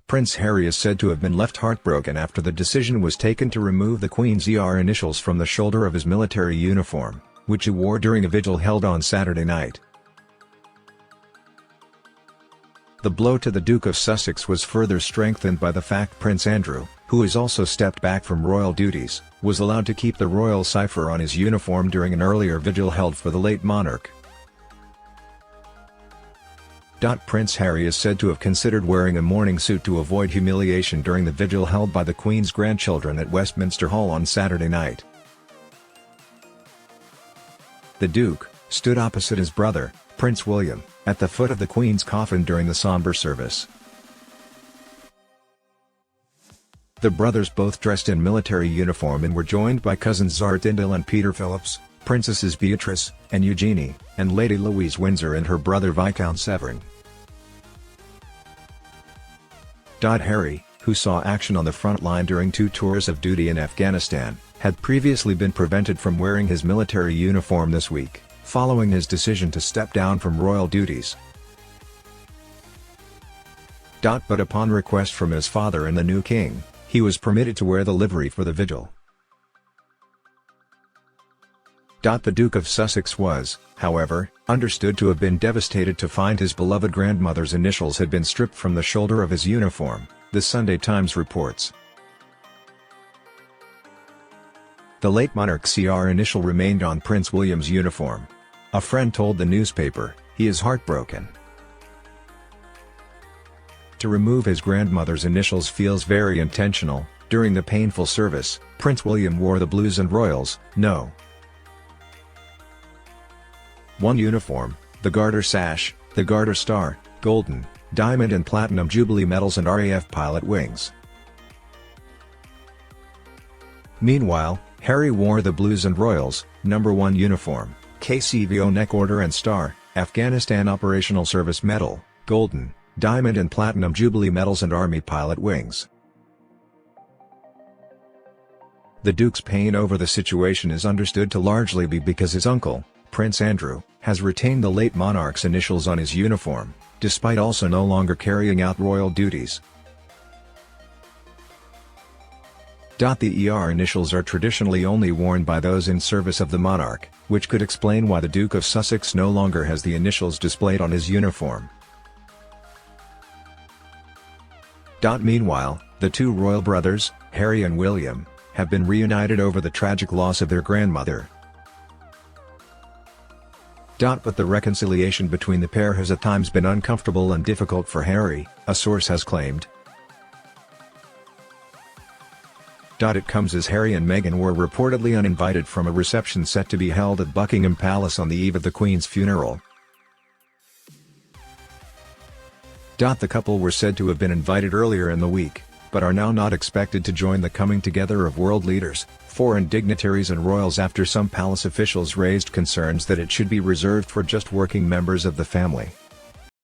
Prince Harry is said to have been left heartbroken after the decision was taken to remove the Queen's ER initials from the shoulder of his military uniform, which he wore during a vigil held on Saturday night. The blow to the Duke of Sussex was further strengthened by the fact Prince Andrew, who has also stepped back from royal duties, was allowed to keep the royal cipher on his uniform during an earlier vigil held for the late monarch. Prince Harry is said to have considered wearing a mourning suit to avoid humiliation during the vigil held by the Queen's grandchildren at Westminster Hall on Saturday night. The Duke stood opposite his brother, Prince William, at the foot of the Queen's coffin during the somber service. The brothers both dressed in military uniform and were joined by cousins Zartindal and Peter Phillips, Princesses Beatrice and Eugenie, and Lady Louise Windsor and her brother Viscount Severn. Harry, who saw action on the front line during 2 tours of duty in Afghanistan, had previously been prevented from wearing his military uniform this week, following his decision to step down from royal duties. But upon request from his father and the new king, he was permitted to wear the livery for the vigil. The Duke of Sussex was, however, understood to have been devastated to find his beloved grandmother's initials had been stripped from the shoulder of his uniform, the Sunday Times reports. The late monarch's CR initial remained on Prince William's uniform. A friend told the newspaper, "He is heartbroken. To remove his grandmother's initials feels very intentional." During the painful service, Prince William wore the Blues and Royals, No. 1 uniform, the Garter Sash, the Garter Star, Golden, Diamond and Platinum Jubilee medals and RAF pilot wings. Meanwhile, Harry wore the Blues and Royals, No. 1 uniform, KCVO Neck Order and Star, Afghanistan Operational Service Medal, Golden, Diamond and Platinum Jubilee medals and Army pilot wings. The Duke's pain over the situation is understood to largely be because his uncle, Prince Andrew, has retained the late monarch's initials on his uniform, despite also no longer carrying out royal duties. The ER initials are traditionally only worn by those in service of the monarch, which could explain why the Duke of Sussex no longer has the initials displayed on his uniform. Meanwhile, the 2 royal brothers, Harry and William, have been reunited over the tragic loss of their grandmother. But the reconciliation between the pair has at times been uncomfortable and difficult for Harry, a source has claimed. It comes as Harry and Meghan were reportedly uninvited from a reception set to be held at Buckingham Palace on the eve of the Queen's funeral. The couple were said to have been invited earlier in the week, but are now not expected to join the coming together of world leaders, foreign dignitaries and royals after some palace officials raised concerns that it should be reserved for just working members of the family.